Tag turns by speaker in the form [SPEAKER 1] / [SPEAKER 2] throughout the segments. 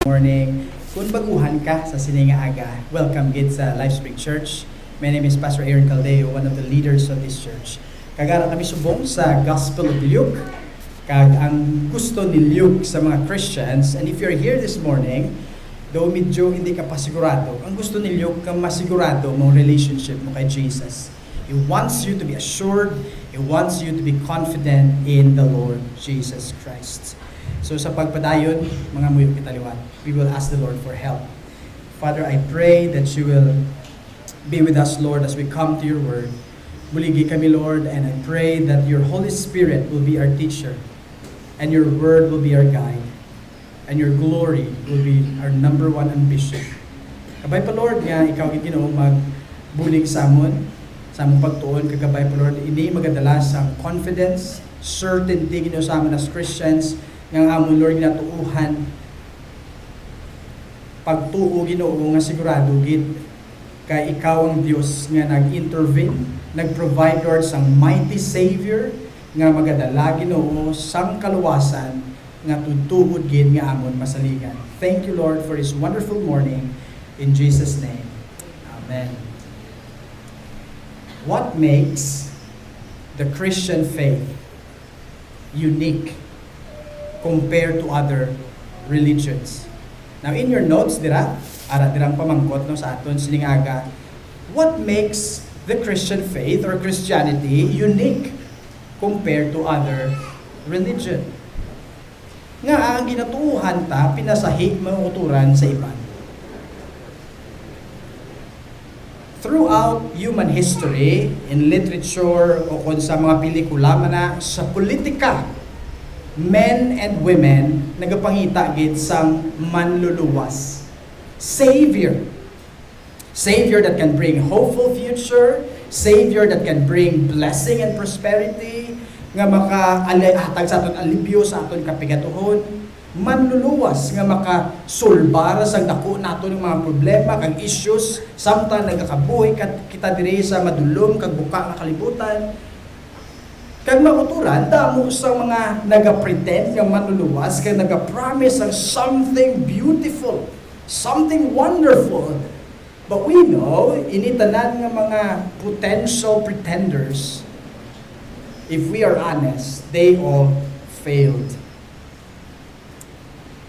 [SPEAKER 1] Morning. Kung baguhan ka sa Sininga Aga, welcome gid sa Lifespring Church. My name is Pastor Aaron Caldeo, one of the leaders of this church. Kagara kami subong sa Gospel of Luke. Kag ang gusto ni Luke sa mga Christians, and if you're here this morning, though medyo hindi ka pa sigurado, ang gusto ni Luke kang masigurado mong relationship mo kay Jesus. He wants you to be assured, He wants you to be confident in the Lord Jesus Christ. So sa pagpadayon, mga muyok kitaliwan, we will ask the Lord for help. Father, I pray that you will be with us, Lord, as we come to your word. Buligi kami, Lord, and I pray that your Holy Spirit will be our teacher, and your word will be our guide, and your glory will be our number one ambition. Kabay pa, Lord, nga ikaw Ginoo magbulig sa amon pagtuon, kagabay pa, Lord, ini magadala sa confidence, certainty Ginoo sa amon as Christians, nga amon, Lord, ginatuuhan pagtuo Ginoo nga sigurado gid kay ikaw ang Dios nga nag-intervene, nag-provide, Lord, sang mighty Savior nga magadala Ginoo sang kaluwasan nga tutuod gid nga amon masaligan. Thank you, Lord, for this wonderful morning. In Jesus' name, Amen. What makes the Christian faith unique compared to other religions? Now, in your notes, dirang pamangkot no, sa aton siningaga, what makes the Christian faith or Christianity unique compared to other religion? Nga ang ginatuuhan ta, pinasahi mauturan sa iban. Throughout human history, in literature, o kung sa mga pelikula man sa politika, men and women nagapangita gid sang manluluwas. Savior that can bring hopeful future, Savior that can bring blessing and prosperity, nga maka-hatag sa aton alibyo sa aton kapigatuhon, manluluwas nga makasulbar sa dako nato ng mga problema kag issues, samtang nagakabuhi kita diri sa madulom kag buka nga kalibutan. Kag mauturan damo sa mga naga-pretend nga manluluwas kag naga-promise ng something beautiful, something wonderful. But we know, initanan nga mga potential pretenders, if we are honest, they all failed.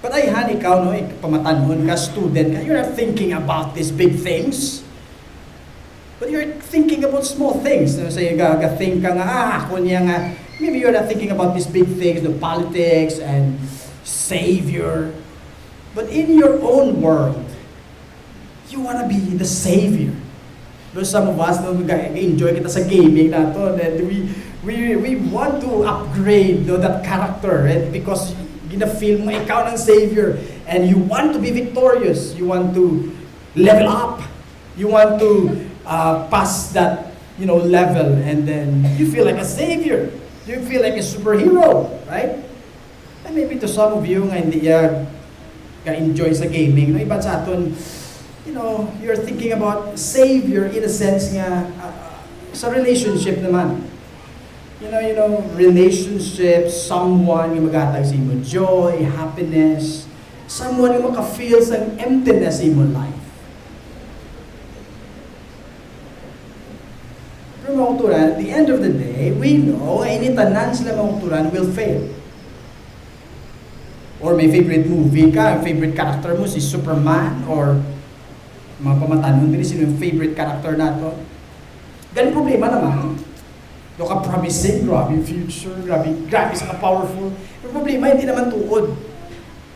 [SPEAKER 1] But ayhan ikaw, no, pamatanon ka, student ka, you're not thinking about these big things. But you're thinking about small things. So you think ka nga, kunya nga, maybe you're not thinking about these big things, the politics and Savior. But in your own world, you wanna be the Savior. There's some of us, no, enjoy kita sa gaming nato, that we want to upgrade, no, that character, right? Because gina-feel mo ikaw ng Savior and you want to be victorious, you want to level up, you want to pass that, level, and then you feel like a Savior, you feel like a superhero, right? And maybe to some of you nga hindi ka-enjoy sa gaming, no, iba sa aton, you're thinking about Savior in a sense nga sa relationship naman. Relationship, someone yung maghatag sa imo joy, happiness, someone yung maka-feel sa emptiness sa imo life. Pero mga kuturan, at the end of the day, we know, initanan sila mga kuturan will fail. Or may favorite movie ka, favorite character mo si Superman, or mga pamatanon din sino yung favorite character nato. Ganun problema naman. Ka-promising, grabe future, grabe sa ka-powerful. Pero problema, hindi naman tuod.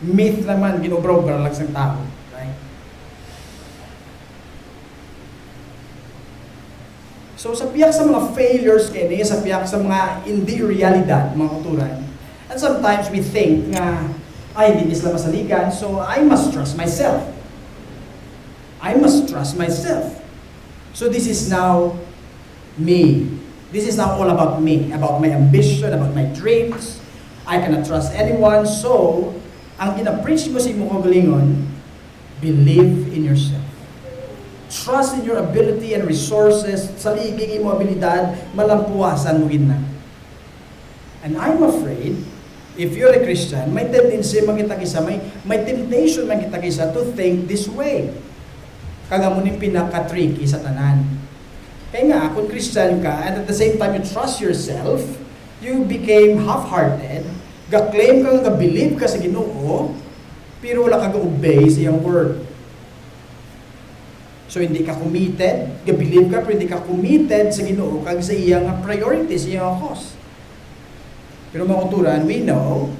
[SPEAKER 1] Myth naman, ginobra-obra lang sa tao. Right? So, sa piyak sa mga failures, sa piyak sa mga hindi realidad, mga kuturan, and sometimes we think nga, hindi sila masaligan, so I must trust myself. I must trust myself. So this is now me. This is now all about me, about my ambition, about my dreams. I cannot trust anyone. So, ang gina-preach mo sa imong kagalingon, believe in yourself. Trust in your ability and resources. Sa liging imong abilidad, malampuasan mo gid na. And I'm afraid if you're a Christian, may tendency makita kisa, may temptation makita kisa to think this way. Kaga mo ning pinaka-tricky sa tanan. Kaya nga, kung Christian ka, and at the same time you trust yourself, you became half-hearted, ga-claim ka, ga-believe ka sa Ginoo, pero wala ka ga-obey sa iyang word. So hindi ka committed, ga-believe ka, pero hindi ka committed sa Ginoo, kag sa iyang priorities, sa iyang cause. Pero mga uturan, we know,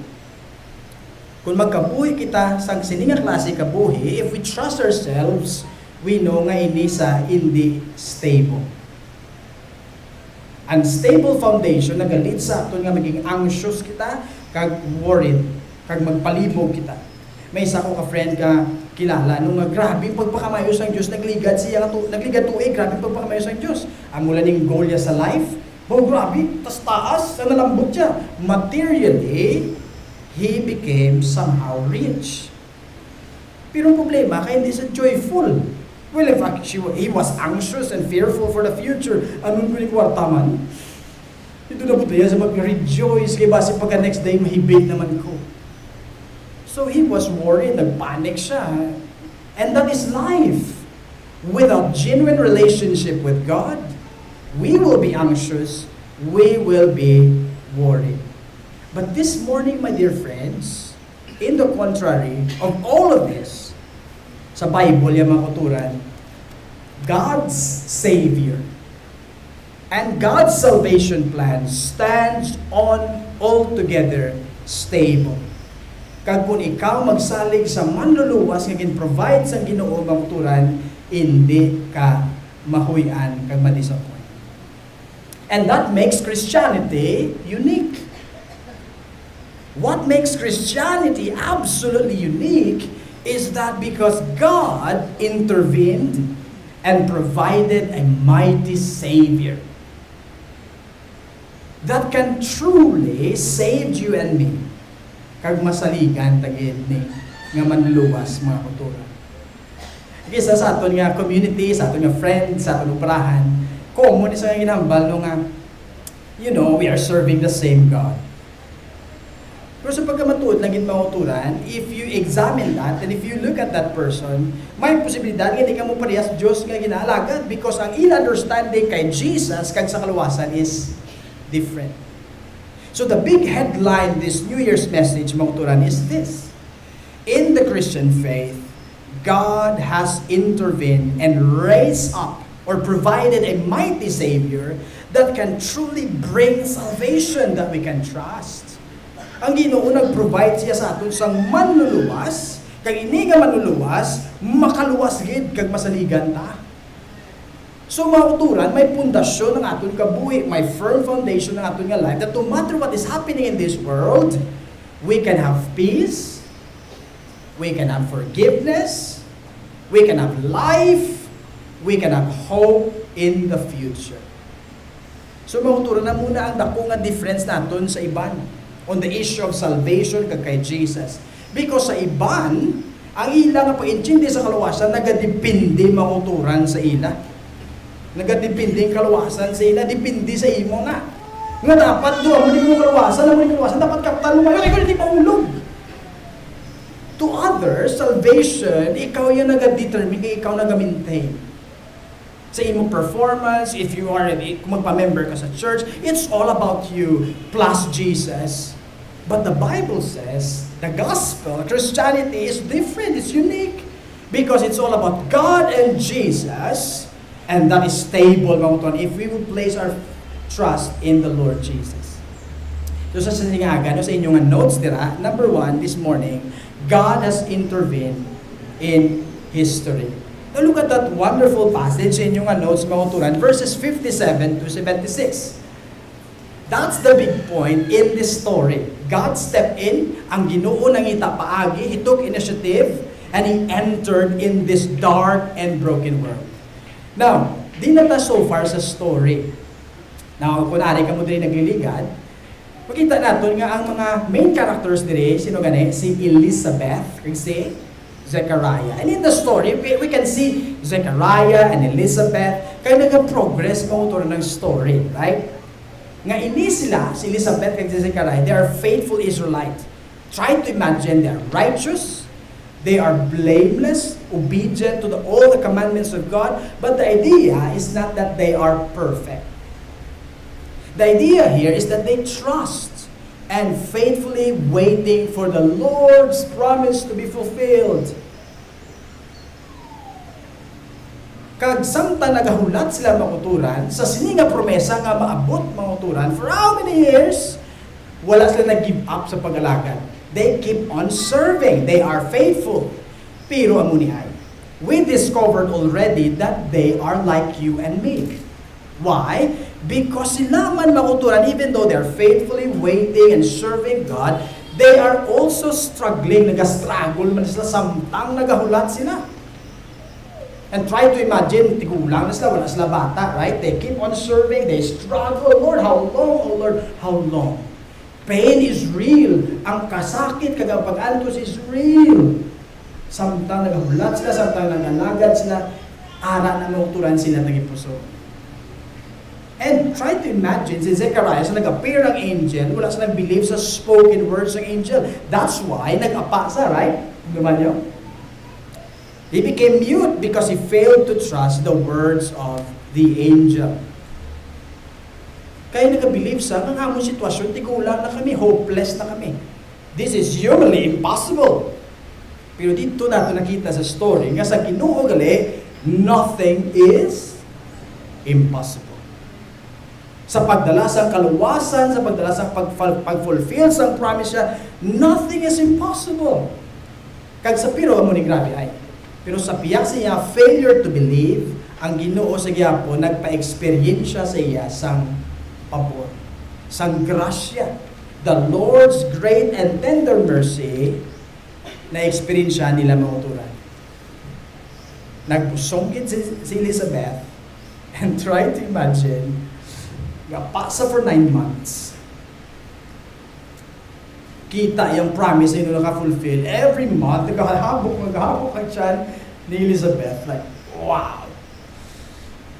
[SPEAKER 1] kung magkabuhi kita sa sininga klase kabuhi, if we trust ourselves, we know nga ini sa hindi stable. Unstable foundation nagalit sa aton nga maging anxious kita, kag worried, kag magpalibog kita. May isa ko ka-friend ka kilala, nung grabe pagpakamayos ang Diyos, nagligad tuig, grabe pagpakamayos ang Diyos. Ang mula ning goal niya sa life, grabe, tas taas, na nalambot siya. Materially, he became somehow rich. Pero ang problema, kaya hindi siya joyful. Well, in fact, he was anxious and fearful for the future. Anong kwarta man? Ito na buto yan sa mag-rejoice, kaya base pagka next day, mahibig naman ko. So he was worried, nagpanic siya. And that is life. Without genuine relationship with God, we will be anxious, we will be worried. But this morning, my dear friends, in the contrary of all of this, sa Bible, yung mga kuturan, God's Savior and God's salvation plan stands on altogether stable. Kag kung ikaw magsalig sa manluluwas nga gin-provide sa Ginoo mga kuturan, hindi ka mahuyan kag ma-disappoint. And that makes Christianity unique. What makes Christianity absolutely unique is that because God intervened and provided a mighty Savior that can truly save you and me. Kag masaligan tagid ni nga manluwas mga kutura. Isa sa aton nga community, sa aton nga friends, sa aton uprahan, common isa nga ginhambal no nga we are serving the same God. Pero sa pagkamatuod lang mga if you examine that and if you look at that person, may posibilidad nga hindi ka mo parehas Diyos nga ginaalagad because ang understanding kay Jesus kag sa kaluwasan is different. So the big headline this New Year's message mga is this: in the Christian faith, God has intervened and raised up or provided a mighty Savior that can truly bring salvation that we can trust. Ang Ginoo nag-provide siya sa aton sang manluluwas, kag ini nga manluluwas, makaluwas gid kag masaligan ta. So mga uturan, may pundasyon ng aton kabuhi, may firm foundation ng aton nga life that no matter what is happening in this world, we can have peace, we can have forgiveness, we can have life, we can have hope in the future. So mga uturan na muna ang dako nga difference naton sa iban on the issue of salvation kay Jesus. Because sa iban, ang ila nga pag-intindi sa kaluwasan, nagadepende makuturan sa ila. Nagadepende ang kaluwasan sa ila, depende sa imo nga. Nga dapat doon, muli mo kaluwasan, dapat kapital mo, ikaw hindi paulog. To others, salvation, ikaw yung nag-determine, ikaw nag-maintain. Sa imo performance, if you are, kung magpa-member ka sa church, it's all about you plus Jesus. But the Bible says, the gospel, Christianity is different, it's unique. Because it's all about God and Jesus, and that is stable, if we will place our trust in the Lord Jesus. So sa siningagan, sa inyong notes dira, number 1, this morning, God has intervened in history. Now look at that wonderful passage sa inyong notes, verses 57 to 76. That's the big point in this story. God stepped in, ang Ginoo nang itapaagi, He took initiative, and He entered in this dark and broken world. Now, di na ta so far sa story. Now, kunwari ka mo din nagliligad, makita natin nga ang mga main characters dire, sino gani? Si Elizabeth, kag si Zechariah. And in the story, we can see Zechariah and Elizabeth, kaya nag-progress mga ng story, right? Nga ini sila, si Elizabeth and si Zechariah, they are faithful Israelites. Try to imagine they are righteous, they are blameless, obedient to all the commandments of God, but the idea is not that they are perfect. The idea here is that they trust and faithfully waiting for the Lord's promise to be fulfilled. Kag samtang nagahulat sila makuturan, sa sininga promesa nga maabot makuturan, for how many years? Wala sila nag-give up sa pag-alagad. They keep on serving. They are faithful. Pero ang munihay, we discovered already that they are like you and me. Why? Because sila man makuturan, even though they're faithfully waiting and serving God, they are also struggling, nag-struggle man sila samtang nagahulat sila. And try to imagine, tigulang na sila, wala sila bata, right? They keep on serving, they struggle. Lord, how long? Oh Lord, how long? Pain is real. Ang kasakit, kagapag-antos is real. Samtang nagahulat sila, samtang nagalagad sila, ara na makuturan sila nagipuso. And try to imagine, si Zechariah, sa nag-appear ng angel, wala sa nag-believe sa spoken words ng angel. That's why, nag-apa sa, right? Naman nyo? He became mute because he failed to trust the words of the angel. Kaya nag-believe sa, ang among sitwasyon, tigulang na kami, hopeless na kami. This is humanly impossible. Pero dito natin nakita sa story, nga sa Ginoo gali, nothing is impossible. Sa pagdala sa kaluwasan, sa pagdala sa pag-fulfill sa promise niya, nothing is impossible. Kag sa piro mo ni grabe ay. Pero sa piyak siya, failure to believe, ang Ginoo sa gyapon nagpa-experience sa iya sang pabor, sang grasya. The Lord's great and tender mercy na experience nila mauturan. Nagpusongkit si Elizabeth and try to imagine pasa for 9 months. Kita yung promise na naka-fulfill. Every month, naghahabok ka siya ni Elizabeth. Like, wow!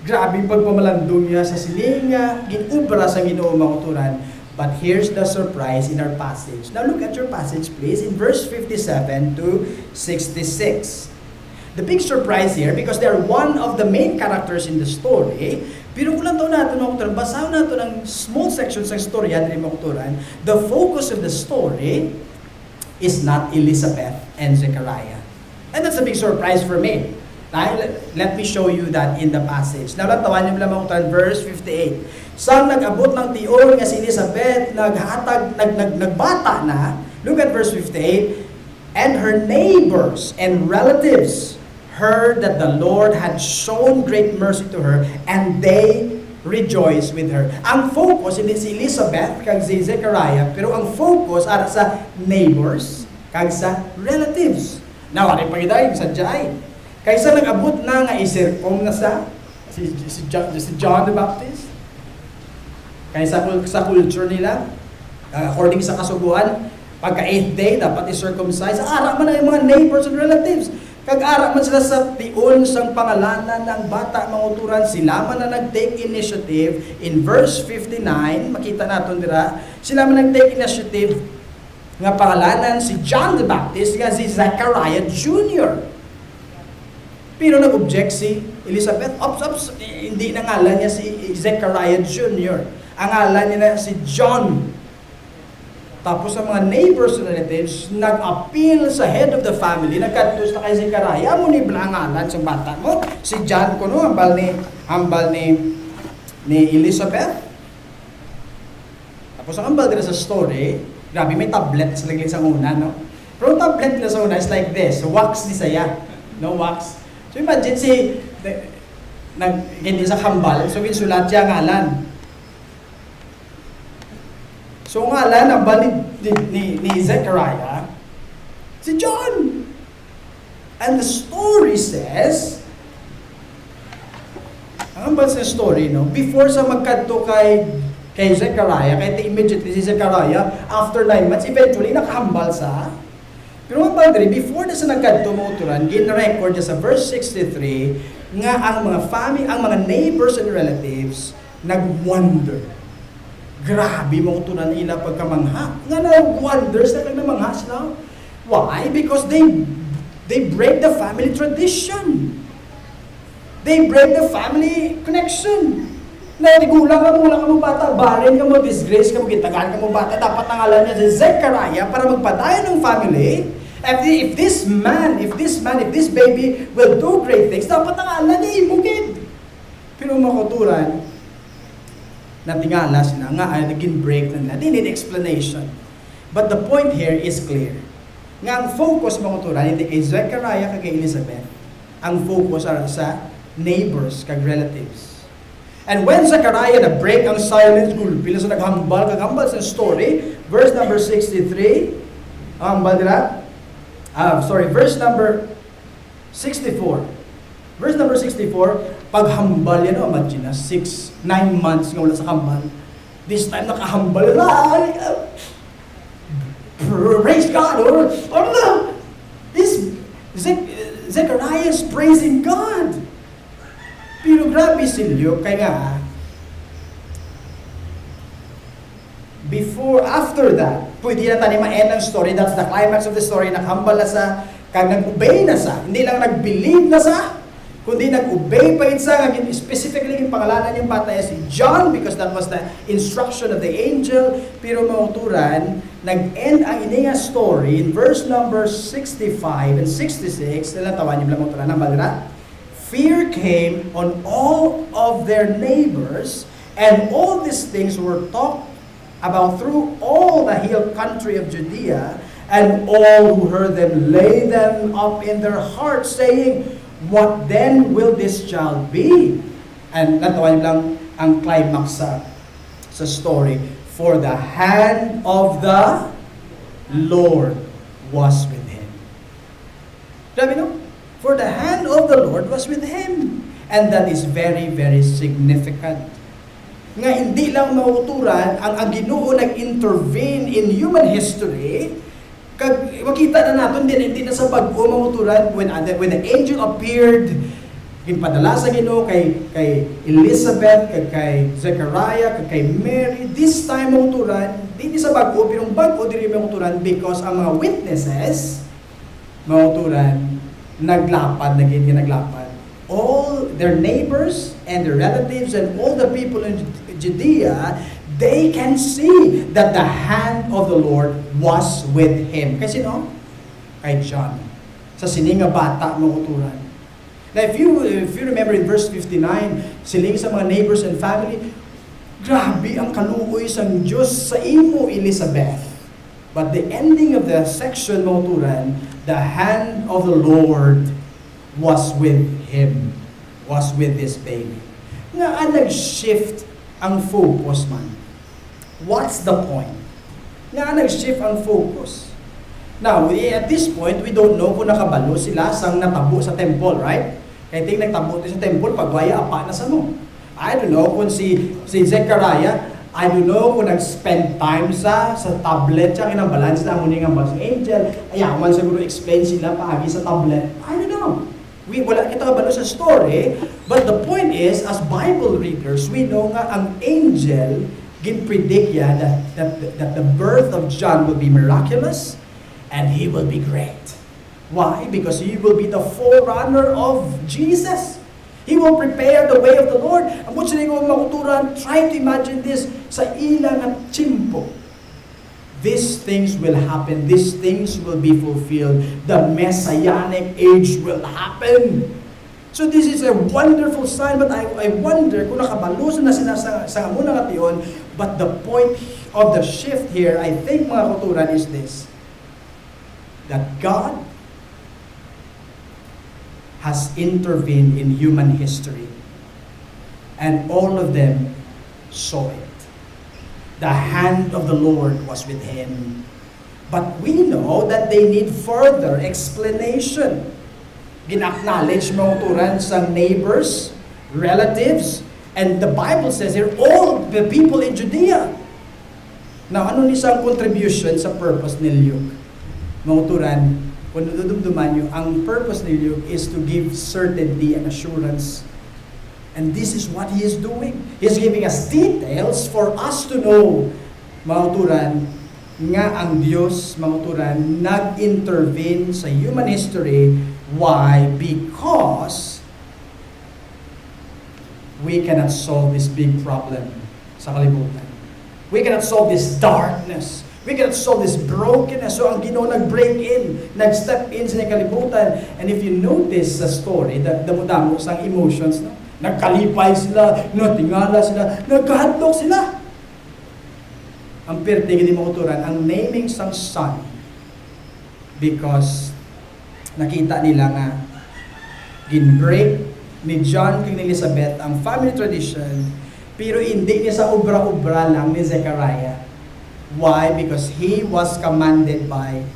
[SPEAKER 1] Grabe yung pagpamalandong niya sa silinga, ginubra sa Ginoo makuturan. But here's the surprise in our passage. Now look at your passage please, in verse 57 to 66. The big surprise here, because they are one of the main characters in the story, pero kung lang taon natin makuturan, basahin natin ang small sections ng story natin makuturan, the focus of the story is not Elizabeth and Zechariah. And that's a big surprise for me. Let me show you that in the passage. Now, tawan niyo lang makuturan, verse 58. Sang nag-abot ng tiol nga si Elizabeth, nagbata na, look at verse 58, and her neighbors and relatives heard that the Lord had shown great mercy to her, and they rejoiced with her. Ang focus, hindi si Elizabeth kag si Zechariah, pero ang focus ara sa neighbors kag sa relatives. Now, ano pa giday sa Jai? Kaysa nag-abot na nga isirkom na si John the Baptist, kaysa sa culture nila, according sa kasuguan, pagka 8th day, dapat i-circumcise. Ara man na yung mga neighbors and relatives. Kag-ara man sila sa tiol sang pangalanan ng bata manguturan, sila man na nag-take initiative. In verse 59, makita natin dira, sila man nag-take initiative nga pangalanan si John the Baptist, nga si Zechariah Jr. Pero nag-object si Elizabeth. Hindi na ngalan niya si Zechariah Jr. Ang ngalan niya na si John. Tapos ang mga neighbors and relatives nag-appeal sa head of the family, nagkatus na kay Zechariah, mo ni blangalan sa bata mo, si John ko no, hambal ni Elizabeth. Tapos ang hambal din sa story, grabe may tablet sa laglit sa una, no? Pero ang tablet nila sa una is like this, wax ni saya, no wax. So imagine hindi sa hambal, so ginsulat siya ngalan. So ngalan ang bali ni Zechariah, si John. And the story says, ang bali sa story, no? Before sa magkadto kay Zechariah, kaya immediately si Zechariah, after 9 months, eventually nakahambal sa. Pero ang bali, before na sa nagkadto mauturan, gin-record niya sa verse 63, nga ang mga family, ang mga neighbors and relatives, nag-wonder. Grabe mong tunan ila pagkamangha. Nga na wonders na namangha sila. Why? Because they break the family tradition. They break the family connection. Na gulang ka mo bata, barren ka mo, disgrace ka mo, gitagan ka mo bata, dapat nangalan niya si Zechariah para magpadayon ng family. If this baby will do great things, dapat nangalan niya imugid. Pero makuturan, natingala sila nga ay naging break na nila. They need explanation. But the point here is clear. Nga ang focus makuturan, hindi kay Zechariah kag kay Elizabeth. Ang focus are sa neighbors kag relatives. And when Zechariah na break ang silence, pila sa naghambal sa story, verse number 63, verse number 64. Verse number 64, paghambal yan, imagine na, 9 months nga wala sa hambal. This time nakahambal na, praise God, or no, Zechariah is praising God. Pero grabe silyo, kaya after that, pwede na tayo ma-end ang story. That's the climax of the story. Nakahambal na sa, kag nag-obey na sa, hindi lang nag-believe na sa, kundi nag-obey pa yun sa, specifically yung pangalanan yung bata si John, because that was the instruction of the angel. Pero mauturan, nag-end ang ininga story in verse number 65 and 66, natawan yung mauturan ng balira. Fear came on all of their neighbors, and all these things were talked about through all the hill country of Judea, and all who heard them lay them up in their hearts, saying, what then will this child be? And natawan lang ang climax sa story. For the hand of the Lord was with him. Sabi no? For the hand of the Lord was with him. And that is very, very significant. Nga hindi lang mauturan, ang Ginoo nag-intervene in human history. Kag makita na natin din, hindi na sa pag-o mauturan, when the angel appeared, ginpadala sa Ginoo kay Elizabeth, kay Zechariah, kay Mary, this time mauturan, hindi sa pag-o, pero pag-o diri mauturan because ang mga witnesses mauturan naglapad. All their neighbors and their relatives and all the people in Judea, they can see that the hand of the Lord was with him. Kasi no? Kay John. Sa sininga bata mauturan. Now if you remember in verse 59, siling sa mga neighbors and family, grabe ang kaluoy sang Diyos sa imo, Elizabeth. But the ending of the section mauturan, the hand of the Lord was with him, was with this baby. Nga nag-shift ang focus man. What's the point? Nga nag-shift ang focus. Now, at this point, we don't know kung nakabalo sila sang natabo sa temple, right? Kaya ting nagtabo sa temple, pagwaya apa na sa mo. I don't know kung si Zechariah, I don't know kung nag-spend time sa tablet siya, kinabalance na ang huning ang angel. Ayaman siguro explain sila paagi sa tablet. I don't know. Wala kita kabalo sa story, but the point is, as Bible readers, we know nga ang angel gin-predict that the birth of John will be miraculous and he will be great. Why? Because he will be the forerunner of Jesus. He will prepare the way of the Lord. Ang kung sila yung makuturan, try to imagine this sa ilang at chimpo. These things will happen. These things will be fulfilled. The messianic age will happen. So this is a wonderful sign, but I wonder kung nakabalusan na sila sa muna ngatiyon, but the point of the shift here, I think mga kuturan, is this. That God has intervened in human history. And all of them saw it. The hand of the Lord was with him. But we know that they need further explanation. Gin-acknowledge mga uturan sa neighbors, relatives, and the Bible says here, all the people in Judea. Now, ano ni isang contribution sa purpose ni Luke? Mga uturan, kung nadudumduman nyo, ang purpose ni Luke is to give certainty and assurance And this is what He is doing. He is giving us details for us to know, mga uturan, nga ang Diyos, mga uturan, nag-intervene sa human history. Why? Because we cannot solve this big problem sa kalibutan. We cannot solve this darkness. We cannot solve this brokenness. So ang Ginoo nag-break in, nag-step in sa kalibutan. And if you notice the story, damo-damo sang emotions, no? Nagkalipay sila, natingala sila, nagkahadlok sila. Ang perte gini mo uturan, ang naming sang son, because nakita nila nga gin-break ni John kang ni Elizabeth ang family tradition, pero hindi niya sa obra-obra lang ni Zechariah. Why? Because he was commanded by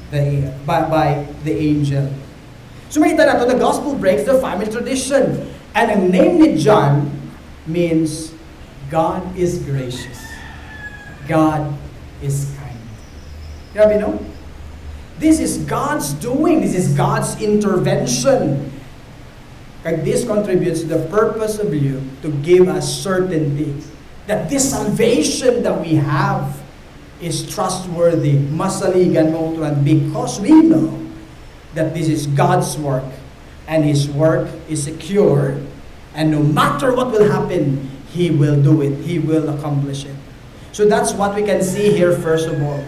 [SPEAKER 1] the angel. So makita nato, the gospel breaks the family tradition. And ang name ni John means God is gracious. God is kind. Grabe, no? This is God's doing. This is God's intervention. Kaya this contributes to the purpose of you to give us certainty that this salvation that we have is trustworthy, masaligan mo uturan, because we know that this is God's work and His work is secure, and no matter what will happen, He will do it. He will accomplish it. So that's what we can see here first of all.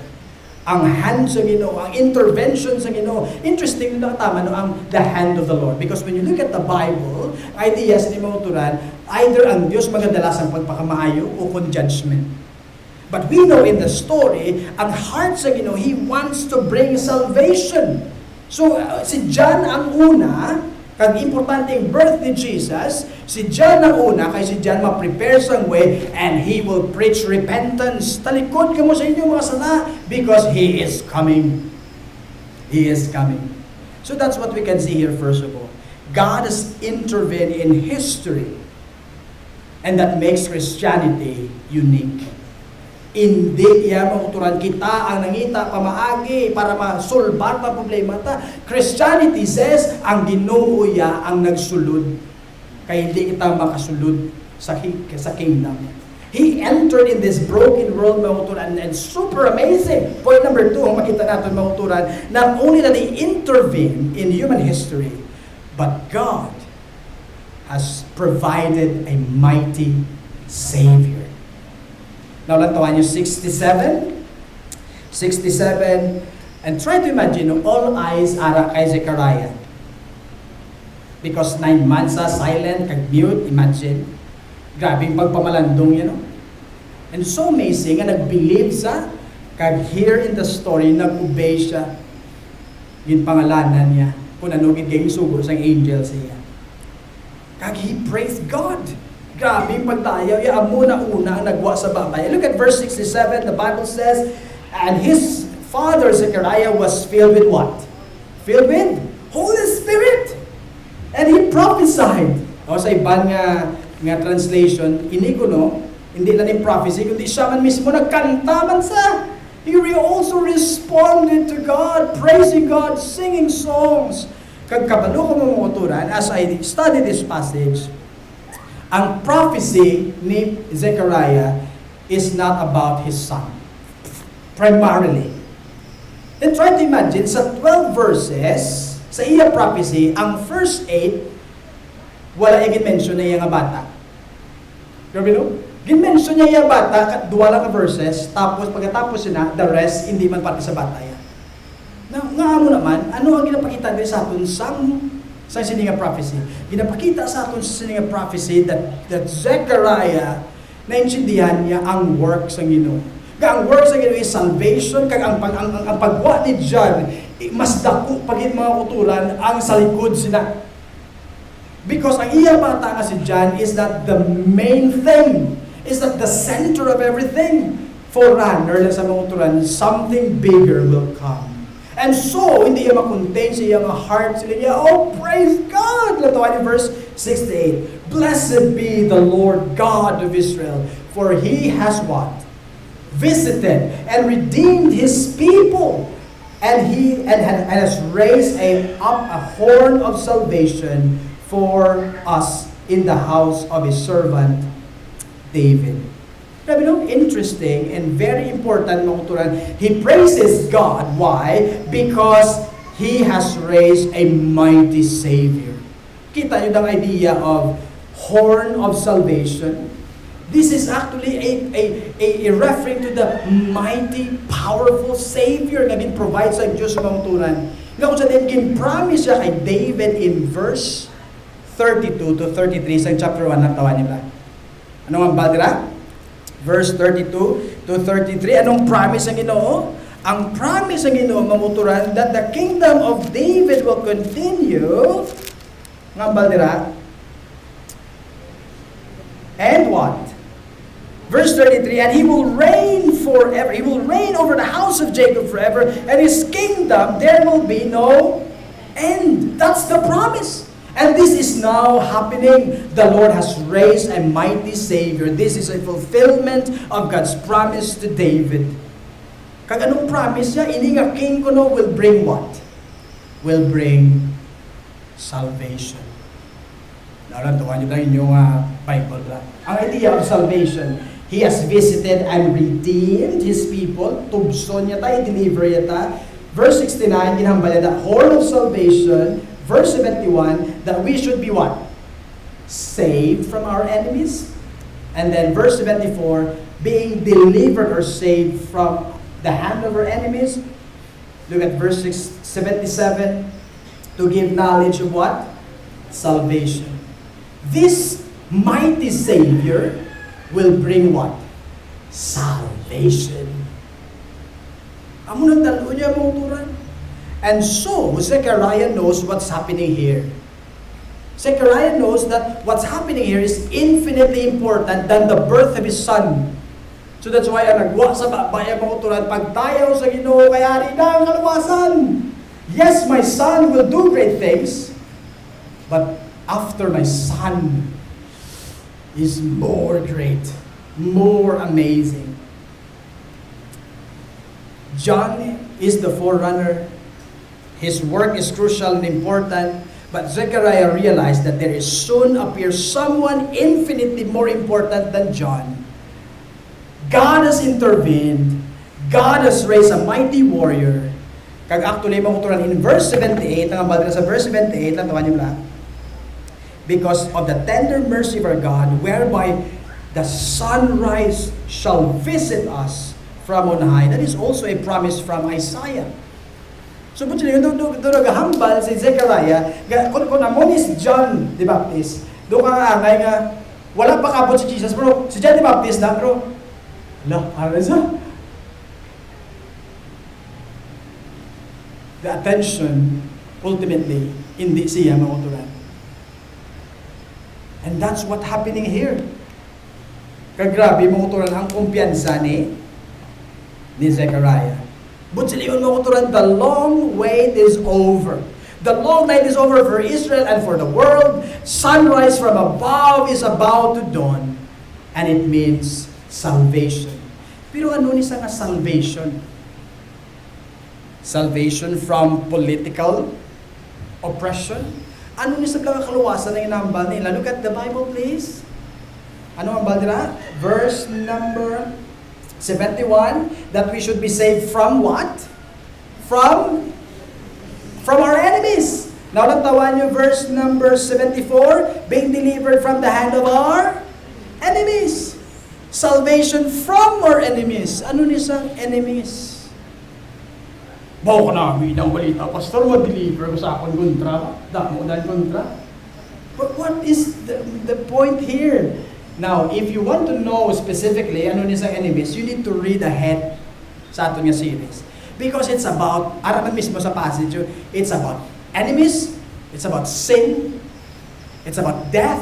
[SPEAKER 1] Ang hand sa Ginoo, ang intervention sa Ginoo. Interesting na tama no, ang the hand of the Lord. Because when you look at the Bible, ideas ni mga uturan, either ang Diyos magadalas ang pagpakamaayo o kung judgment. But we know in the story, ang heart sa Ginoo, He wants to bring salvation. So si John ang una, kag importante yung birth ni Jesus, si John ang una, kay si John ma-prepare sang way, and he will preach repentance. Talikod ka mo sa inyong mga sala, because He is coming. He is coming. So that's what we can see here first of all. God has intervened in history, and that makes Christianity unique. Hindi iya mauturan kita ang nangita pamaagi para masulbat ang problema ta. Christianity says ang Ginoo iya ang nagsulod, kay hindi kita makasulod sa kingdom. He entered in this broken world, mauturan, and super amazing. Point number 2, ang makita natin mauturan, not only that He intervened in human history, but God has provided a mighty Savior. Now, lantawan nyo 67, and try to imagine, all eyes are kay Zechariah. Because 9 months silent, kag-mute, imagine. Grabe yung pagpamalandong yan, no? And so amazing, nga nag-believe sa, kag here in the story, nag-obey siya. Yung pangalanan niya, kung nanugid kayong sugo sa angel siya. Kag he praised God. Grabe yung pagtayaw, amo na una ang nagwa sa babay. Look at verse 67, the Bible says, and his father Zechariah was filled with what? Filled with Holy Spirit. And he prophesied. O sa ibang nga translation, iniguno, hindi lang yung prophecy, kundi siya man mismo nagkanta man sa. He also responded to God, praising God, singing songs. Kag kabalo ko mga uturan, as I study this passage, ang prophecy ni Zechariah is not about his son, primarily. Then try to imagine, sa 12 verses, sa iya prophecy, ang first 8, wala yung mention na iya nga bata. Grabe no? Gin-mention niya iya bata, duwa lang verses, tapos pagkatapos na, the rest, hindi man parte sa bata yan. Nga mo naman, ano ang ginapakita din sa aton sa sininga prophecy? Ginapakita sa aton sa sininga prophecy that Zechariah, naintindihan niya ang work sa Ginoo. Ang work sa Ginoo is salvation, kag ang pagwa ni John, mas dako pagit mga uturan ang sa likod sila. Because ang iya bata nga si John is not the main thing, is not the center of everything. Forerunner lang sa mga uturan, something bigger will come. And so, hindi niya makontain sa iyang heart. Sila niya, oh, praise God! Latawan in verse 68. Blessed be the Lord God of Israel, for He has what? Visited and redeemed His people. And has raised up a horn of salvation for us in the house of his servant David. Grabe no? Interesting and very important mga tuturan. He praises God. Why? Because He has raised a mighty Savior. Kita nyo ang idea of horn of salvation. This is actually a referring to the mighty, powerful Savior na provide sa Diyos sa mga tuturan. Nga kung sa din, promise siya kay David in verse 32 to 33 sa chapter 1 ng tawa nila. Ano ang badira? Verse 32 to 33. Anong promise ang Ginoo? Ang promise ng Ginoo mamuturan that the kingdom of David will continue. Nga baldira? And what? Verse 33, and he will reign forever. He will reign over the house of Jacob forever, and his kingdom there will be no end. That's the promise. And this is now happening. The Lord has raised a mighty Savior. This is a fulfillment of God's promise to David. Kag anong promise niya? Ini nga king ko no will bring what? Will bring salvation. Narantuan niyo tayo yung Bible lang. Ang idea of salvation, He has visited and redeemed His people. Tubso niya tayo, deliver niya tayo. Verse 69, ginhambal niya tayo, horn of salvation. Verse 71, that we should be what? Saved from our enemies. And then verse 74, being delivered or saved from the hand of our enemies. Look at verse 77, to give knowledge of what? Salvation. This mighty Savior will bring what? Salvation. Amo nang talo niya mga turan. And so, Zechariah knows what's happening here. Zechariah knows that what's happening here is infinitely important than the birth of his son. So that's why ang nagwa sa bayan mga turan, pagtayaw sa Ginoo kay hari na ang kaluwasan. Yes, my son will do great things, but after my son is more great, more amazing. John is the forerunner. His work is crucial and important, but Zechariah realized that there is soon appear someone infinitely more important than John. God has intervened. God has raised a mighty warrior. Kag actually makuturan in verse 78, ang abad sa verse 78, lang tawa niyo lang. Because of the tender mercy of our God, whereby the sunrise shall visit us from on high. That is also a promise from Isaiah. So, but yun, doon naghambal si Zechariah, kung amon is John the Baptist, doon ka angay nga, wala pa kabot si Jesus, pero si John the Baptist na, pero, ano sa? The attention, ultimately, hindi siya makuturan. And that's what happening here. Kagrabe, makuturan ang kumpiyansa ni Zechariah. But sila yun makuturan, the long wait is over. The long night is over for Israel and for the world. Sunrise from above is about to dawn. And it means salvation. Pero ano ni sa nga salvation? Salvation from political oppression? Ano ni sa mga kaluwasan na inambal nila? Look at the Bible, please. Ano ang baldira? Verse number 71, that we should be saved from what? From our enemies. Now, natawan nyo verse number 74, being delivered from the hand of our enemies. Salvation from our enemies. Ano ni sa enemies? Bawa ko namin ang balita, Pastor, ma-deliver ko sa akong kontra. Damo dahil kontra. But what is the point here? Now, if you want to know specifically ano ni sa enemies, you need to read ahead sa ato nga series. Because it's about, araman mismo sa passage, it's about enemies, it's about sin, it's about death,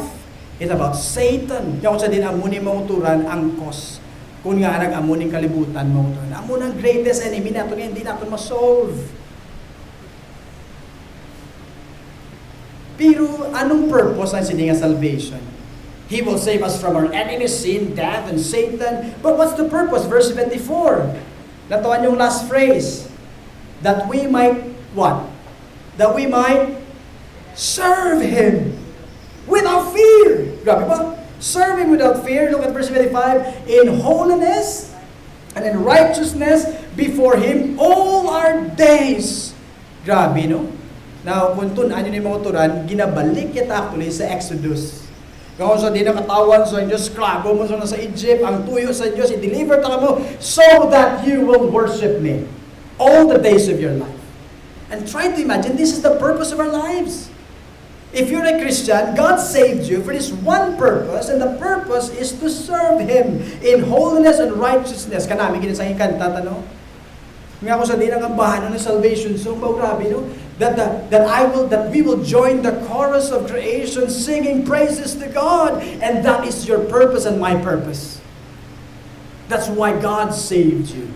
[SPEAKER 1] it's about Satan. Kaya kung sa din amunin mauturan ang cause. Kung nga nag-amunin kalibutan mauturan. Amun ang greatest enemy nato nga hindi nato ma-solve. Pero anong purpose ng sininga salvation? He will save us from our enemies, sin, death, and Satan. But what's the purpose? Verse 74. Natawan yung last phrase. That we might, what? That we might serve Him. without fear. Grabe ba? Serving without fear. Look at verse 25. In holiness and in righteousness before Him all our days. Grabe, no? Now, kung tunan yun yung mga turan, ginabalik yata actually sa Exodus. Kung sa di nakatawan sa Diyos, klago mo sa Egypt, ang tuyo sa Diyos, i-deliver ta mo, so that you will worship me all the days of your life. And try to imagine, this is the purpose of our lives. If you're a Christian, God saved you for this one purpose, and the purpose is to serve Him in holiness and righteousness. Kanami, kinasang ikanta, no? Nga ako sa di nangambahan ng salvation, so grabe, no? That we will join the chorus of creation singing praises to God, and that is your purpose and my purpose. That's why God saved you.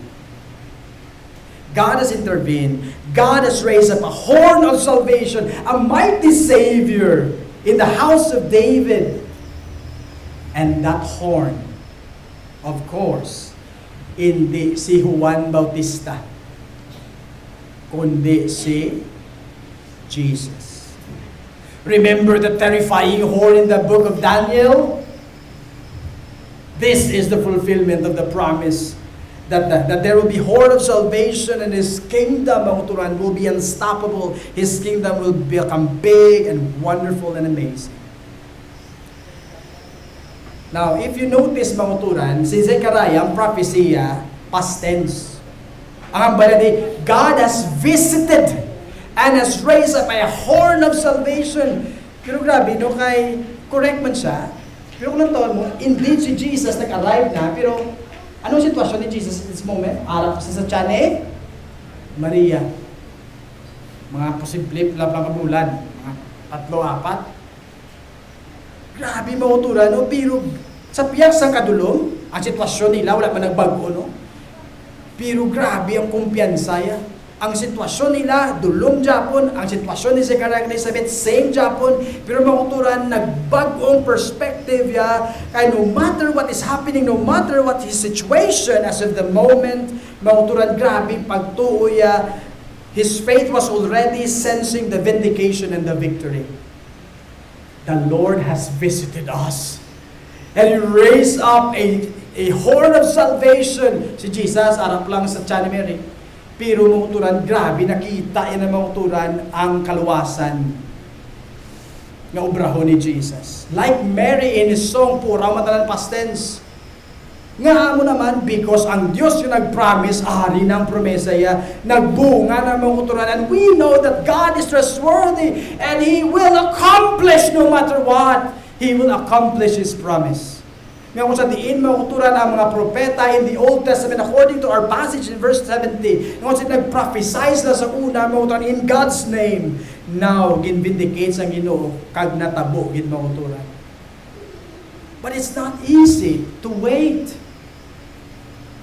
[SPEAKER 1] God has intervened. God has raised up a horn of salvation, a mighty Savior in the house of David. And that horn, of course, hindi si Juan Bautista, kundi si Jesus. Remember the terrifying horn in the book of Daniel? This is the fulfillment of the promise that there will be horn of salvation, and His kingdom, mga turan, will be unstoppable. His kingdom will become big and wonderful and amazing. Now, if you notice, mga turan, si Zechariah, ang propesya, past tense. Ang baladi, God has visited and has raised up a horn of salvation. Pero grabe, no, kay correct man siya. Pero kung nang mo, indeed si Jesus nag-arrive na, pero anong sitwasyon ni Jesus in this moment? Arap siya sa tiyan ni Maria. Mga posible lang kabulan. Mga 3-4. Grabe mga utura, no? Pero sa piyak sa kadulong, ang sitwasyon nila, wala pa nagbago, no? Pero grabe ang kumpiyansa ya. Ang sitwasyon nila, dulong Japon. Ang sitwasyon ni Zechariah and Elizabeth, same Japon. Pero mga uturan, nagbagong perspective ya. Kaya no matter what is happening, no matter what his situation as of the moment, mga uturan, grabe pagtuo ya. His faith was already sensing the vindication and the victory. The Lord has visited us. And He raised up a horn of salvation. Si Jesus, arap lang sa tiyan ni Mary. Pero mga uturan, grabe, nakita yan ng mga uturan ang kaluwasan ng obrahon ni Jesus. Like Mary in His song, pura matalan past tense. Nga mo naman, because ang Diyos yung nag-promise, ari ng promesa ya, nagbunga ng mga uturan, and we know that God is trustworthy, and He will accomplish no matter what. He will accomplish His promise. Nga kung sa diin mauturan ang mga propeta in the Old Testament according to our passage in verse 70. Nga kung sa nag-prophesize na sa una mauturan in God's name. Now, gin-vindicates ang Ginoo kag natabo gin mauturan. But it's not easy to wait.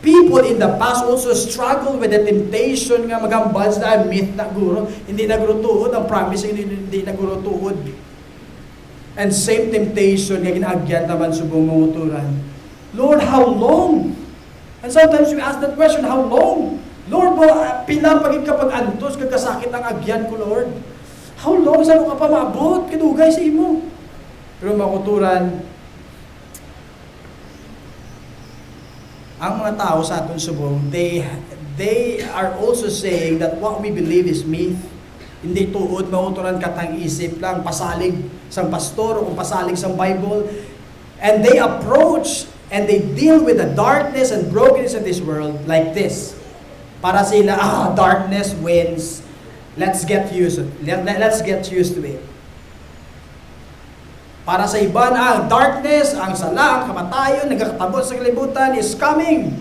[SPEAKER 1] People in the past also struggle with the temptation nga magambal sa myth na guro. Hindi nagrutuod ang promise, hindi nagrutuod. And same temptation nga ginaagyan naman sa bumuturan. Lord, how long? And sometimes we ask that question, how long? Lord, pila pagin kapag antos, kagkasakit ang agyan ko, Lord. How long? Saan ka pa maabot? Kadugay sa imo. Pero makuturan, ang mga tao sa atong subong, they are also saying that what we believe is myth. Hindi tuod, mauturan katang isip lang, pasalig sang pastor o pasalig sang Bible. And they approach and they deal with the darkness and brokenness of this world like this. Para sila, darkness wins. Let's get used to it. Let's get used to it. Para sa iba na ang darkness, ang sala, ang kamatayon, nagkakatabot sa kalibutan is coming.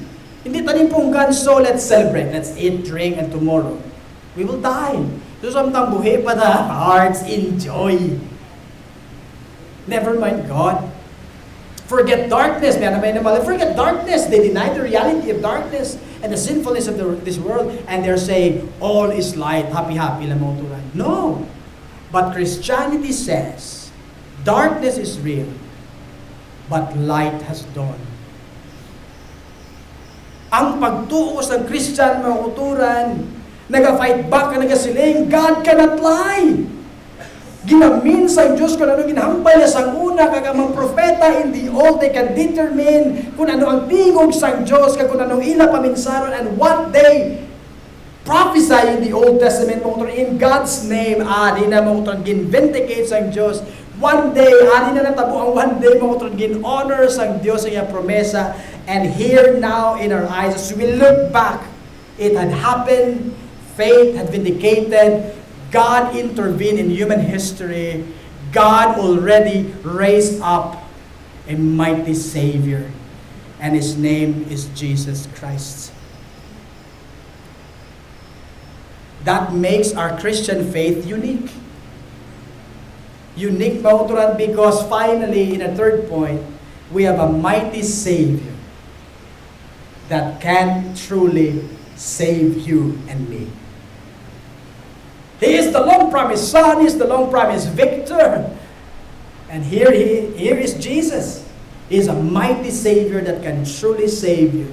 [SPEAKER 1] Hindi tanim punggan, so let's celebrate. Let's eat, drink, and tomorrow we will die. So samtang buhay pa na hearts enjoy. Never mind God. Forget darkness. Forget darkness. They deny the reality of darkness and the sinfulness of this world, and they're saying all is light, happy lang mo turan. No. But Christianity says darkness is real, but light has dawned. Ang pagtuos ng Christian mga uturan, nag-fight back ka nagasiling, God cannot lie. Ginamin sa Diyos kung ano ginhambal niya sa una, kag ang mga propeta in the old, they can determine kung ano ang tingog sa Diyos, kag kung anong ila paminsaron, and what they prophesy in the Old Testament, in God's name, di na gin-vindicate sa Diyos. One day, di na natabo ang one day, gin-honor sa Diyos sa iyang promesa. And here now in our eyes, as we look back, it had happened, faith had vindicated, God intervened in human history. God already raised up a mighty Savior. And His name is Jesus Christ. That makes our Christian faith unique. Unique, mauturan, because finally, in a third point, we have a mighty Savior that can truly save you and me. He is the long-promised Son. He is the long-promised Victor. And here is Jesus. He is a mighty Savior that can truly save you.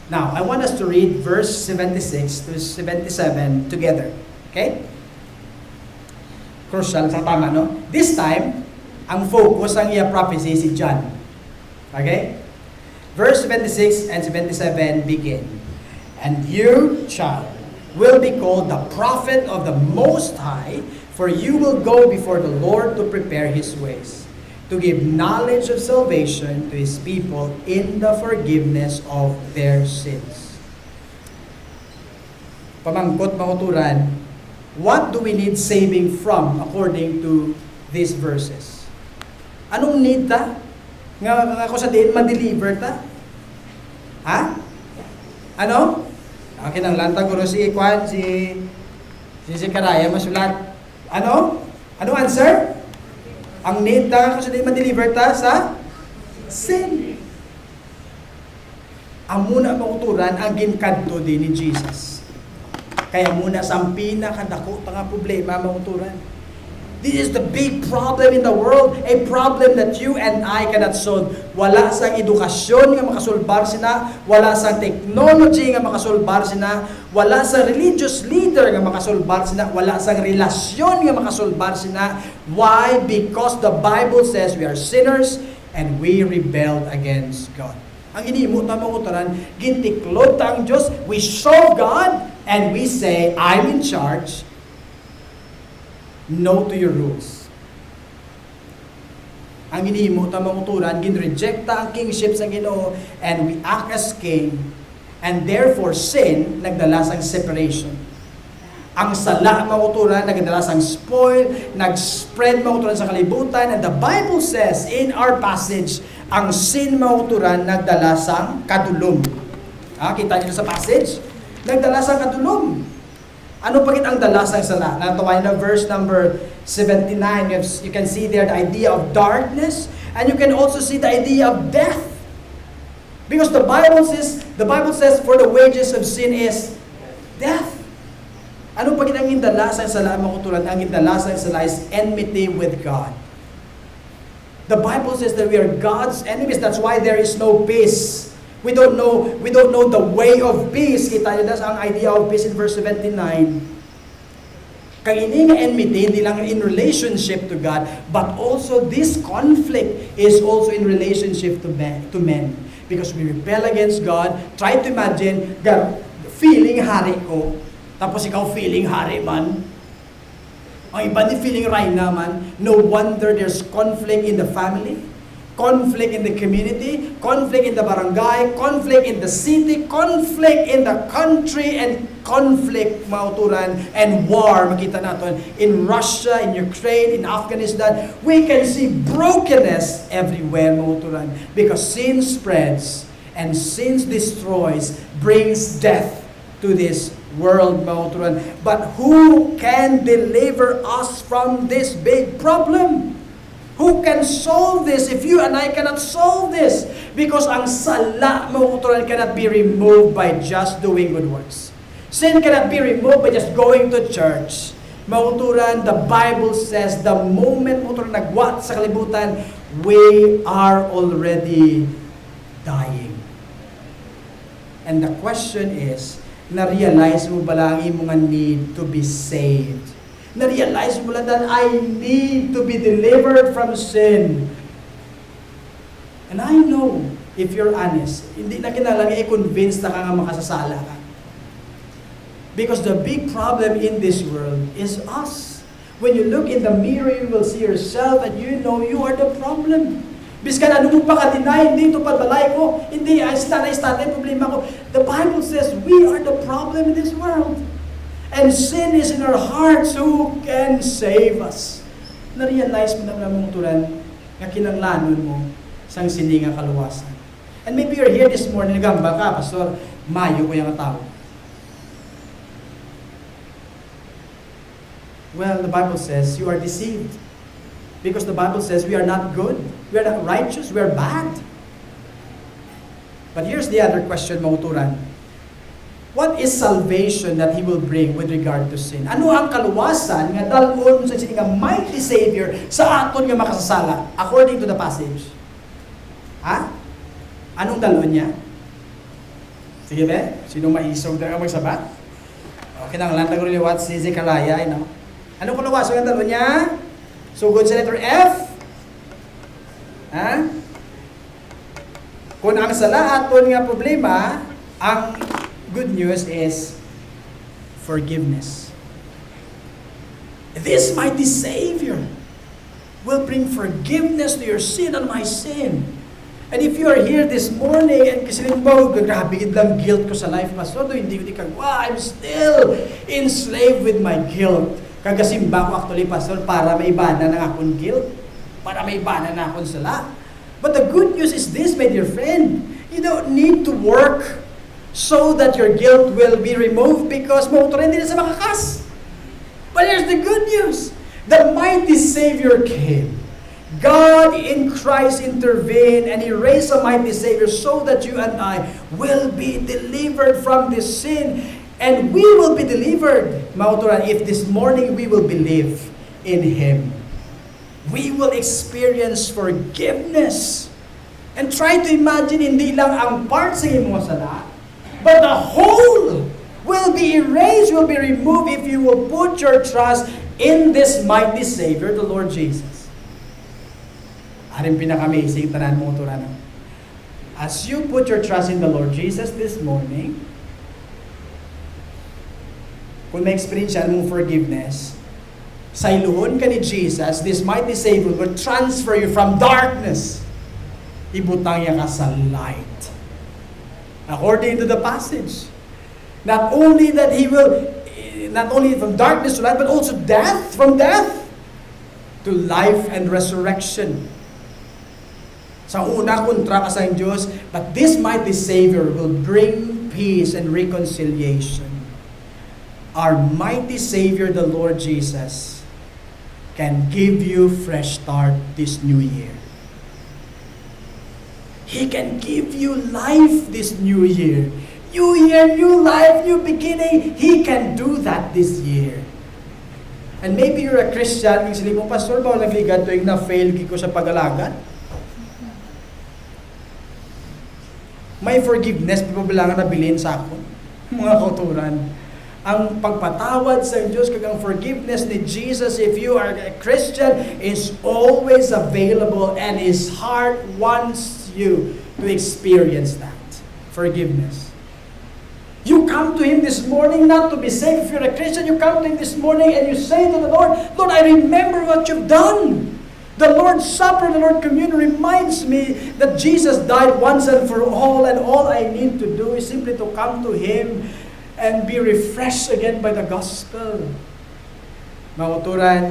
[SPEAKER 1] Now, I want us to read verse 76 to 77 together. Okay? Crucial sa tama, no? This time, ang focus ang iya prophecy si John. Okay? Verse 76 and 77 begin. And you, child, will be called the prophet of the Most High, for you will go before the Lord to prepare His ways, to give knowledge of salvation to His people in the forgiveness of their sins. Pamangkot, mauturan, what do we need saving from according to these verses? Anong need ta? Nga ako sa diin ma-deliver ta? Ha? Ano? Okay nang lanta guro si Kwan, si Karaya masulat. Ano? Ano answer? Ang need ta kasi di ma-deliver ta sa sin. Amuna mauturan ang ginkadto din ni Jesus. Kaya muna sa pinakadako nga problema mauturan. This is the big problem in the world, a problem that you and I cannot solve. Wala sang edukasyon nga makasolbar sina, wala sang technology nga makasolbar sina, wala sang religious leader nga makasolbar sina, wala sang relasyon nga makasolbar sina. Why? Because the Bible says we are sinners and we rebelled against God. Ang hinimo ta mga utaran, gintiklod ta ang Diyos, we show God and we say, I'm in charge. No to your rules. Ang ginihimo ta manguturan, ginrejecta ang kingship sa Ginoo, and we act as king, and therefore sin nagdala sang separation. Ang sala manguturan nagdala sang spoil, nag-spread manguturan sa kalibutan, and the Bible says in our passage, ang sin manguturan nagdala sang kadulom. Kita niyo sa passage, nagdala sang kadulom. Ano pagit ang dalasang sala? Natuwa na verse number 79. You can see there the idea of darkness, and you can also see the idea of death. Because the Bible says, for the wages of sin is death. Ano pagit ang dalasang sala makutulan? Ang dalasang sala is enmity with God. The Bible says that we are God's enemies. That's why there is no peace. We don't know the way of peace. Kita niyo ang idea of peace in verse 79. Kaya ini nga enmity, hindi lang in relationship to God, but also this conflict is also in relationship to men. Because we rebel against God. Try to imagine, God, feeling hari ko, tapos ikaw feeling hari man. Ang iba ni feeling Rayna man. No wonder there's conflict in the family. Conflict in the community, conflict in the barangay, conflict in the city, conflict in the country, and conflict, mauturan, and war, makita natin, in Russia, in Ukraine, in Afghanistan. We can see brokenness everywhere, mauturan, because sin spreads, and sin destroys, brings death to this world, mauturan. But who can deliver us from this big problem? Who can solve this if you and I cannot solve this? Because ang sala, mauturan, cannot be removed by just doing good works. Sin cannot be removed by just going to church. Mauturan, the Bible says, the moment mauturan nagwat sa kalibutan, we are already dying. And the question is, na-realize mo ba lang yung mga need to be saved? Na-realize mo lang that I need to be delivered from sin. And I know, if you're honest, hindi na kailangan i-convince na ka nga makasasala ka. Because the big problem in this world is us. When you look in the mirror, you will see yourself and you know you are the problem. Biskan ano mo pa ka-deny, hindi ito pagbalay ko, hindi, start problema ko. The Bible says we are the problem in this world. And sin is in our hearts. Who can save us? Na-realize mo na mong turan na kinanglanon mo sang sininga kaluwasan. And maybe you're here this morning, nagamba ka, Pastor, mayo ko yung tao. Well, the Bible says you are deceived. Because the Bible says we are not good. We are not righteous. We are bad. But here's the other question, mga uturan. What is salvation that He will bring with regard to sin? Ano ang kaluwasan nga dalon sa sininga mighty Savior sa aton nga makasasala? According to the passage. Ha? Anong dalon niya? Sige ba? Sino maisog na magsabat? Okay nang lantag rin liwat si Zechariah, you know? Anong kaluwasan nga dalon niya? Sugod sa letter F. Ha? Kung ang sala aton nga problema, ang good news is forgiveness. This mighty Savior will bring forgiveness to your sin and my sin. And if you are here this morning and kasi mo, grabe lang guilt ko sa life, Pastor, hindi ko I'm still enslaved with my guilt. Kagasimba ko actually, Pastor, para maibana ng akong guilt, para maibana na akong sala. But the good news is this, my dear friend, you don't need to work so that your guilt will be removed because mauturin din sa makakas. But here's the good news. The mighty Savior came. God in Christ intervened and He raised a mighty Savior so that you and I will be delivered from this sin. And we will be delivered, mauturan, if this morning we will believe in Him. We will experience forgiveness. And try to imagine, hindi lang ang part sa imo sala, but the whole will be erased, will be removed if you will put your trust in this mighty Savior, the Lord Jesus. Aring pinaka-amazing tanan mo turan. As you put your trust in the Lord Jesus this morning, kung may experience mo forgiveness, sa iluhon ka ni Jesus, this mighty Savior will transfer you from darkness. Ibutang niya ka sa light. According to the passage. Not only that He will, not only from darkness to light, but also death, from death to life and resurrection. Sa una, kontra ka sa Diyos, but this mighty Savior will bring peace and reconciliation. Our mighty Savior, the Lord Jesus, can give you fresh start this new year. He can give you life this new year. New year, new life, new beginning. He can do that this year. And maybe you're a Christian, kung sili mo, Pastor, ba nagligat to yung na-fail ko sa pag-alagan? May forgiveness, papabilangan na bilhin sa ako. Mga kauturan. Ang pagpatawad sa Diyos, kagang forgiveness ni Jesus, if you are a Christian, is always available and His heart wants you to experience that. Forgiveness. You come to Him this morning not to be saved. If you're a Christian, you come to Him this morning and you say to the Lord, Lord, I remember what you've done. The Lord's Supper, the Lord's Communion reminds me that Jesus died once and for all I need to do is simply to come to Him and be refreshed again by the gospel. Mga uturan,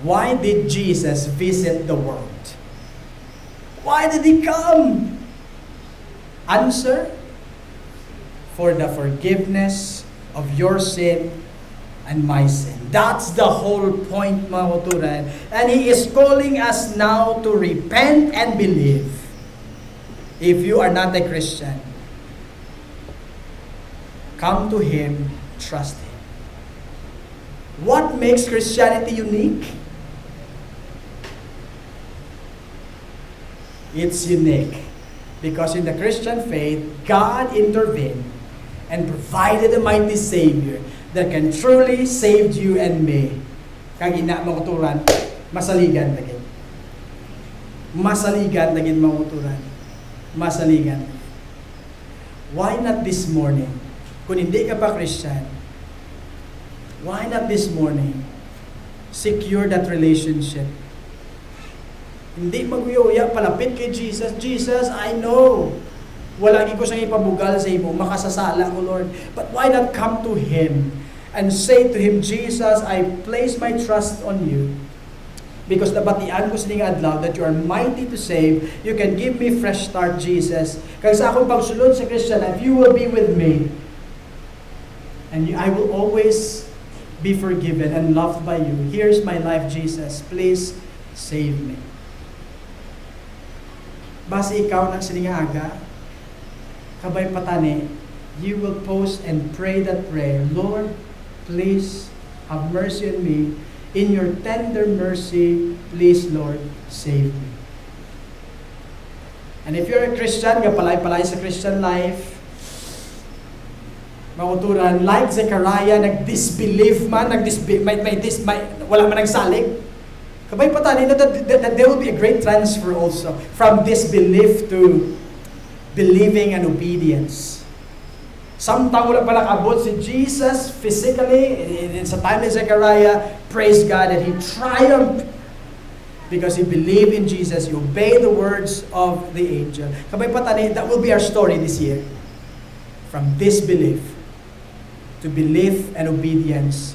[SPEAKER 1] why did Jesus visit the world? Why did He come? Answer, for the forgiveness of your sin and my sin. That's the whole point, mga uturan. And He is calling us now to repent and believe. If you are not a Christian, come to Him, trust Him. What makes Christianity unique? It's unique because in the Christian faith, God intervened and provided a mighty Savior that can truly save you and me. Kag ina makuturan, masaligan lagi. Masaligan lagi makuturan. Masaligan. Why not this morning? Kung hindi ka pa Christian, why not this morning secure that relationship? Hindi mag-uyuya, palapit kay Jesus. Jesus, I know, wala ko siyang ipabugal sa imo, makasasala ko, Lord. But why not come to Him and say to Him, Jesus, I place my trust on you. Because nabatian ko sa ning adlaw that you are mighty to save. You can give me fresh start, Jesus. Kaya sa akong pagsulod sa Christian life, you will be with me. And I will always be forgiven and loved by you. Here's my life, Jesus. Please save me. Base ikaw ng siningaga, kabay patani, you will post and pray that prayer. Lord, please have mercy on me. In your tender mercy, please, Lord, save me. And if you're a Christian, kapalay-palay sa Christian life, makuturan, like Zechariah, nag-disbelieve man, wala man nagsalig. Kabay patani, that there will be a great transfer also from disbelief to believing and obedience. Samtang wala pa nakabot si Jesus physically, sa time ni Zechariah, praise God that he triumphed because he believed in Jesus, he obeyed the words of the angel. Kabay patani, that will be our story this year. From disbelief to belief and obedience.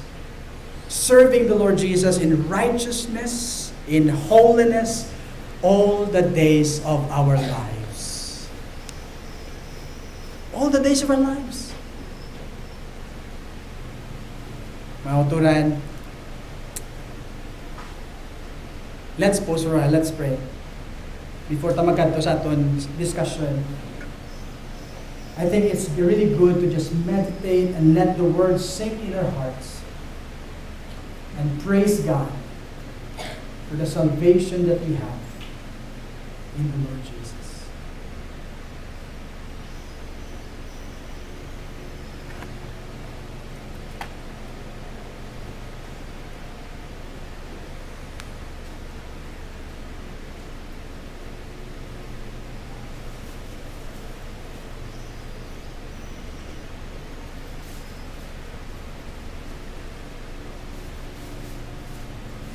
[SPEAKER 1] Serving the Lord Jesus in righteousness, in holiness, all the days of our lives. All the days of our lives. Mga uturan, let's pause for a while, let's pray. Before tamagan to sa aton discussion, I think it's really good to just meditate and let the words sink in our hearts. And praise God for the salvation that we have in the Lord Jesus.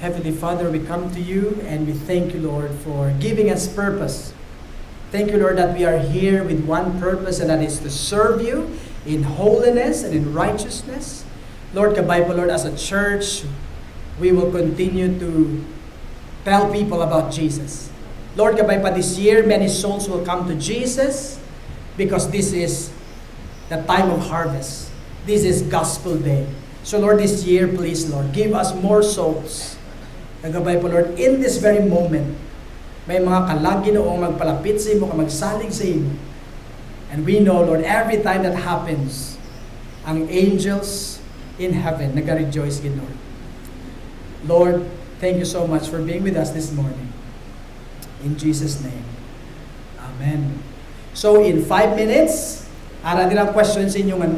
[SPEAKER 1] Heavenly Father, we come to you and we thank you, Lord, for giving us purpose. Thank you, Lord, that we are here with one purpose, and that is to serve you in holiness and in righteousness. Lord, kabay po, Lord, as a church, we will continue to tell people about Jesus. Lord, kabay pa this year, many souls will come to Jesus because this is the time of harvest. This is Gospel Day. So, Lord, this year, please, Lord, give us more souls. Nagabay po, Lord, in this very moment, may mga kalagi noong magpalapit sa imo, magsalig sa imo. And we know, Lord, every time that happens, ang angels in heaven nag-rejoice in Lord. Lord, thank you so much for being with us this morning. In Jesus' name. Amen. So, in 5 minutes, ara din ang question sa inyong ano,